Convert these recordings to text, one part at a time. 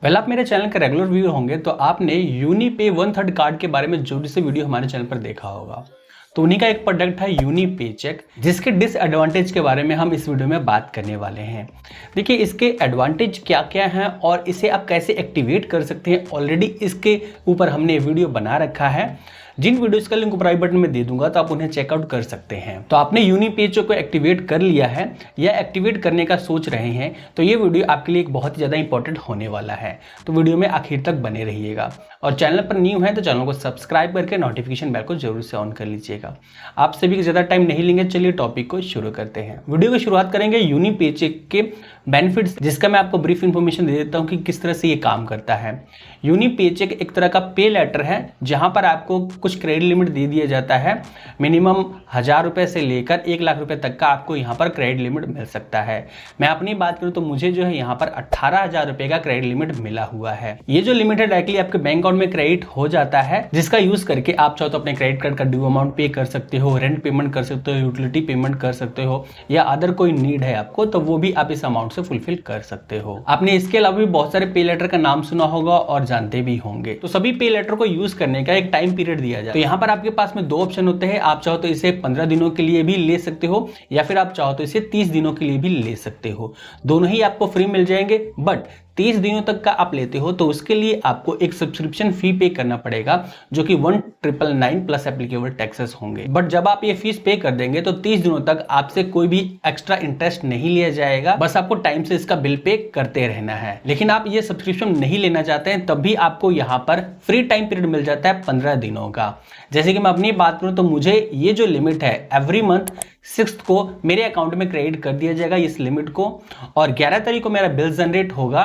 आप मेरे चैनल के रेगुलर व्यूअर होंगे तो आपने यूनिपे 1/3 कार्ड के बारे में जो से वीडियो हमारे चैनल पर देखा होगा। तो उन्हीं का एक प्रोडक्ट है यूनिपे चेक, जिसके डिसएडवांटेज के बारे में हम इस वीडियो में बात करने वाले हैं। देखिए इसके एडवांटेज क्या क्या हैं और इसे आप कैसे एक्टिवेट कर सकते हैं, ऑलरेडी इसके ऊपर हमने वीडियो बना रखा है। जिन वीडियोस का लिंक ऊपर आई बटन में दे दूंगा तो आप उन्हें चेकआउट कर सकते हैं। तो आपने यूनिपे चेक को एक्टिवेट कर लिया है या एक्टिवेट करने का सोच रहे हैं तो ये वीडियो आपके लिए एक बहुत ही ज़्यादा इंपॉर्टेंट होने वाला है। तो वीडियो में आखिर तक बने रहिएगा और चैनल पर न्यू है तो चैनल को सब्सक्राइब करके नोटिफिकेशन बेल को जरूर से ऑन कर लीजिएगा। आप सभी ज़्यादा टाइम नहीं लेंगे, चलिए टॉपिक को शुरू करते हैं। वीडियो की शुरुआत करेंगे यूनिपे चेक के बेनिफिट्स, जिसका मैं आपको ब्रीफ इंफॉर्मेशन दे देता हूं कि किस तरह से ये काम करता है। यूनिपे चेक एक तरह का पे लेटर है जहां पर आपको कुछ क्रेडिट लिमिट दे दिया जाता है। मिनिमम 1000 रुपए से लेकर 1 लाख रुपए तक का आपको यहां पर क्रेडिट लिमिट मिल सकता है। मैं अपनी बात करूं तो मुझे जो है यहां पर 18,000 रुपए का क्रेडिट लिमिट मिला हुआ है। ये जो लिमिट है डायरेक्टली आपके बैंक अकाउंट में क्रेडिट हो जाता है, जिसका यूज करके आप चाहो तो अपने क्रेडिट कार्ड का ड्यू अमाउंट पे कर सकते हो, रेंट पेमेंट कर सकते हो, यूटिलिटी पेमेंट कर सकते हो, या अदर कोई नीड है आपको तो वो भी आप इस अमाउंट से फुलफिल कर सकते हो। आपने इसके अलावा भी बहुत सारे पे लेटर का नाम सुना होगा और जानते भी होंगे। तो सभी पे लेटर को यूज करने का एक टाइम पीरियड दिया जाए। तो यहाँ पर आपके पास में 2 ऑप्शन होते हैं। आप चाहो तो इसे 15 दिनों के लिए भी ले सकते हो या फिर आप चाहो तो इसे 30 दिनों के लिए भी ले सकते हो। दोनों ही आपको फ्री मिल जाएंगे, बट 30 दिनों तक का आप लेते हो तो उसके लिए आपको एक सब्सक्रिप्शन फी पे करना पड़ेगा, जो कि 1999 प्लस एप्लीकेबल टैक्सेस होंगे। बट जब आप ये फीस पे कर देंगे तो 30 दिनों तक आपसे कोई भी एक्स्ट्रा इंटरेस्ट नहीं लिया जाएगा, बस आपको टाइम से इसका बिल पे करते रहना है। लेकिन आप ये सब्सक्रिप्शन नहीं लेना चाहते हैं तब भी आपको यहाँ पर फ्री टाइम पीरियड मिल जाता है 15 दिनों का। जैसे कि मैं अपनी बात करूं तो मुझे ये जो लिमिट है एवरी मंथ 6 को मेरे अकाउंट में क्रेडिट कर दिया जाएगा इस लिमिट को, और 11 तारीख को मेरा बिल जनरेट होगा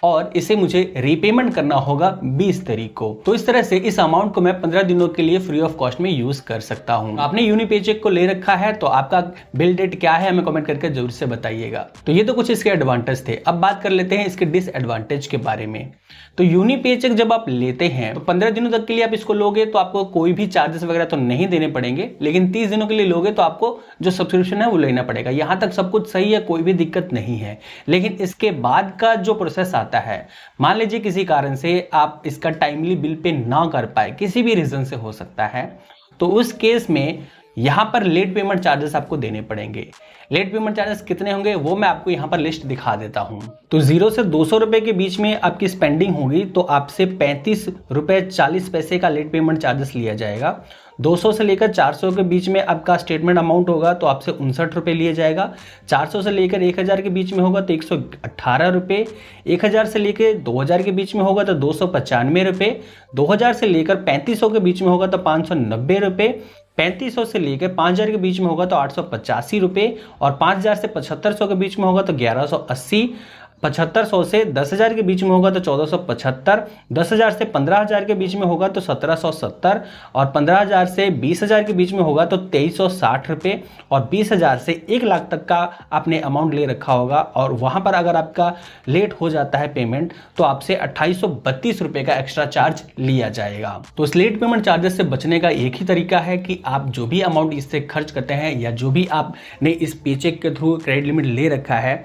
और इसे मुझे रीपेमेंट करना होगा 20 तारीख को। तो इस तरह से इस अमाउंट को मैं 15 दिनों के लिए फ्री ऑफ कॉस्ट में यूज कर सकता हूं। आपने यूनिपे चेक को ले रखा है तो आपका बिल डेट क्या है हमें कमेंट करके जरूर से बताइएगा। तो ये तो कुछ इसके एडवांटेज थे। अब बात कर लेते हैं इसके डिसएडवांटेज के बारे में। तो यूनिपे चेक जब आप लेते हैं तो 15 दिनों तक के लिए आप इसको लोगे तो आपको कोई भी चार्जेस वगैरह तो नहीं देने पड़ेंगे, लेकिन 30 दिनों के लिए लोगे तो आपको जो सब्सक्रिप्शन है वो लेना पड़ेगा। यहां तक सब कुछ सही है, कोई भी दिक्कत नहीं है। लेकिन इसके बाद का जो प्रोसेस आता है, मान लीजिए किसी कारण से आप इसका टाइमली बिल पे ना कर पाए, किसी भी रीजन से हो सकता है, तो उस केस में यहां पर लेट पेमेंट चार्जेस आपको देने पड़ेंगे। लेट पेमेंट चार्जेस कितने होंगे वो मैं आपको यहां पर लिस्ट दिखा देता हूं। तो 0 से 200 रुपए के बीच में आपकी स्पेंडिंग होगी तो आपसे 35 रुपए 40 पैसे का लेट पेमेंट चार्जेस लिया जाएगा। 200 से लेकर 400 के बीच में आपका स्टेटमेंट अमाउंट होगा तो आपसे 59 रुपये लिया जाएगा। 400 से लेकर 1000 के बीच में होगा तो 118 रुपये। 1000 से लेकर 2000 के बीच में होगा तो 295 रुपये। 2000 से लेकर 3500 के बीच में होगा तो 590 रुपये। 3500 से लेकर 5000 के बीच में होगा तो 885 रुपये, और 5000 से 7500 के बीच में होगा तो 1180। 7500 से 10,000 के बीच में होगा तो 1475। 10,000 से 15,000 के बीच में होगा तो 1770, और 15,000 से 20,000 के बीच में होगा तो 2360 रुपये, और 20,000 से 1 लाख तक का आपने अमाउंट ले रखा होगा और वहां पर अगर आपका लेट हो जाता है पेमेंट तो आपसे 2832 रुपये का एक्स्ट्रा चार्ज लिया जाएगा। तो इस लेट पेमेंट चार्जेस से बचने का एक ही तरीका है कि आप जो भी अमाउंट इससे खर्च करते हैं या जो भी आपने इस पेचेक के थ्रू क्रेडिट लिमिट ले रखा है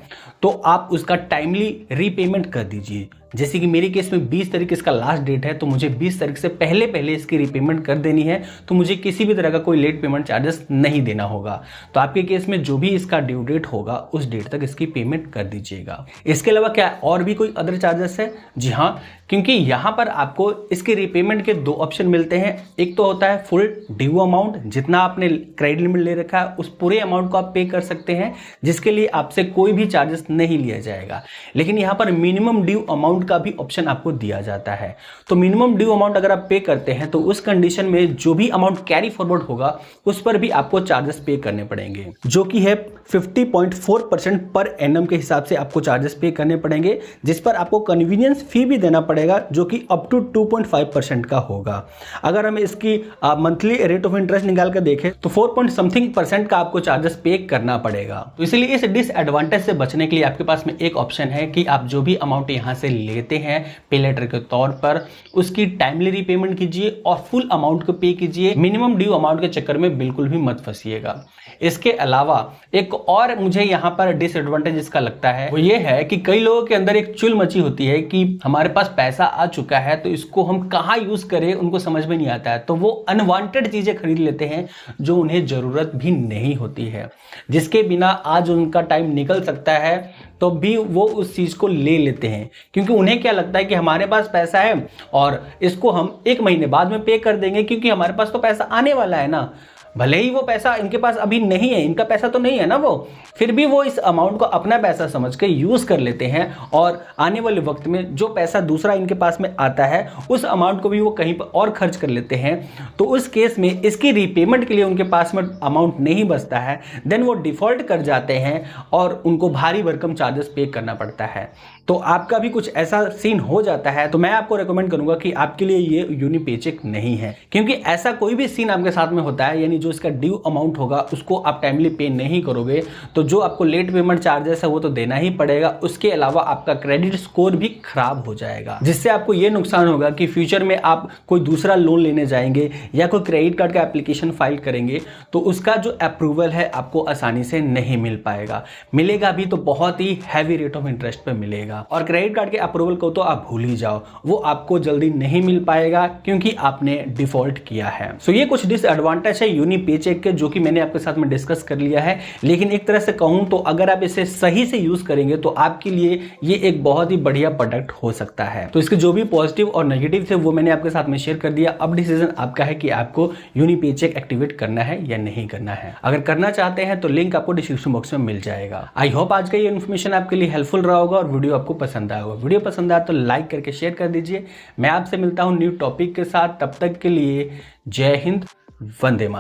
तो आप उसका टाइमली रीपेमेंट कर दीजिए। जैसे कि मेरे केस में 20 तारीख इसका लास्ट डेट है तो मुझे 20 तारीख से पहले इसकी रीपेमेंट कर देनी है, तो मुझे किसी भी तरह का कोई लेट पेमेंट चार्जेस नहीं देना होगा। तो आपके केस में जो भी इसका ड्यू डेट होगा उस डेट तक इसकी पेमेंट कर दीजिएगा। इसके अलावा क्या और भी कोई अदर चार्जेस है? जी हाँ, क्योंकि यहाँ पर आपको इसके रीपेमेंट के 2 ऑप्शन मिलते हैं। एक तो होता है फुल ड्यू अमाउंट, जितना आपने क्रेडिट लिमिट ले रखा है उस पूरे अमाउंट को आप पे कर सकते हैं, जिसके लिए आपसे कोई भी चार्जेस नहीं लिया जाएगा। लेकिन यहाँ पर मिनिमम ड्यू अमाउंट का भी ऑप्शन आपको दिया जाता है। तो मिनिमम ड्यू अमाउंट अगर आप पे करते हैं तो उस कंडीशन में जो भी अमाउंट कैरी फॉरवर्ड होगा उस पर भी आपको चार्जेस पे करने पड़ेंगे, जो कि है 50.4% पर एनम के हिसाब से आपको चार्जेस पे करने पड़ेंगे, जिस पर आपको कन्वीनियंस फी भी देना पड़ेगा जो कि अप टू 2.5% का होगा। अगर हम इसकी मंथली रेट ऑफ इंटरेस्ट निकाल कर देखें तो 4.something% का आपको चार्जेस पे करना पड़ेगा। तो इसलिए इस डिसएडवांटेज से बचने के लिए आपके पास में एक ऑप्शन है कि आप जो भी अमाउंट यहां से ले लेते हैं पे लेटर के तौर पर, उसकी टाइमली रीपेमेंट कीजिए और फुल अमाउंट को पे कीजिए। मिनिमम ड्यू अमाउंट के चक्कर में बिल्कुल भी मत फंसिएगा। इसके अलावा एक और मुझे यहाँ पर डिसएडवांटेज इसका लगता है, वो ये है कि कई लोगों के अंदर एक चुल मची होती है कि हमारे पास पैसा आ चुका है तो इसको हम कहाँ यूज करें, उनको समझ में नहीं आता है, तो वो अनवांटेड चीजें खरीद लेते हैं जो उन्हें जरूरत भी नहीं होती है, जिसके बिना आज उनका टाइम निकल सकता है तो भी वो उस चीज को ले लेते हैं, क्योंकि उन्हें क्या लगता है कि हमारे पास पैसा है और इसको हम 1 महीने बाद में पे कर देंगे, क्योंकि हमारे पास तो पैसा आने वाला है ना। भले ही वो पैसा इनके पास अभी नहीं है, इनका पैसा तो नहीं है ना वो, फिर भी वो इस अमाउंट को अपना पैसा समझ के यूज कर लेते हैं और आने वाले वक्त में जो पैसा दूसरा इनके पास में आता है उस अमाउंट को भी वो कहीं पर और खर्च कर लेते हैं। तो उस केस में इसकी रीपेमेंट के लिए उनके पास में अमाउंट नहीं बचता है, देन वो डिफॉल्ट कर जाते हैं और उनको भारी भरकम चार्जेस पे करना पड़ता है। तो आपका भी कुछ ऐसा सीन हो जाता है तो मैं आपको रेकमेंड करूंगा कि आपके लिए ये यूनी पेचेक नहीं है, क्योंकि ऐसा कोई भी सीन आपके साथ में होता है, यानी जो इसका ड्यू अमाउंट होगा उसको आप टाइमली पे नहीं करोगे तो जो आपको लेट पेमेंट चार्जेस है वो तो देना ही पड़ेगा। उसके अलावा आपका क्रेडिट स्कोर भी खराब हो जाएगा, जिससे आपको ये नुकसान होगा कि फ्यूचर में आप कोई दूसरा लोन लेने जाएंगे या कोई क्रेडिट कार्ड का एप्लीकेशन फाइल करेंगे तो उसका जो अप्रूवल है आपको आसानी से नहीं मिल पाएगा, मिलेगा भी तो बहुत ही हैवी रेट ऑफ इंटरेस्ट पे मिलेगा। और क्रेडिट कार्ड के अप्रूवल को तो आप भूल ही जाओ, वो आपको जल्दी नहीं मिल पाएगा क्योंकि आपने डिफॉल्ट किया है। सो ये कुछ डिसएडवांटेज है यूनी पेचेक के जो कि मैंने आपके साथ में डिस्कस कर लिया है, लेकिन एक तरह से कहूं तो अगर आप इसे सही से यूज करेंगे तो आपके लिए ये एक बहुत ही बढ़िया प्रोडक्ट हो सकता है। तो इसके जो भी पॉजिटिव और नेगेटिव थे वो मैंने आपके साथ में शेयर कर दिया। अब डिसीजन आपका है कि आपको यूनी पेचेक एक्टिवेट करना है या नहीं करना है। अगर करना चाहते हैं तो लिंक आपको डिस्क्रिप्शन बॉक्स में मिल जाएगा। आई होप आज का ये इन्फॉर्मेशन आपके लिए हेल्पफुल रहा होगा और वीडियो आपको पसंद आया होगा। वीडियो पसंद आया तो लाइक करके शेयर कर दीजिए। मैं आपसे मिलता हूं न्यू टॉपिक के साथ, तब तक के लिए जय हिंद, वंदे मातरम।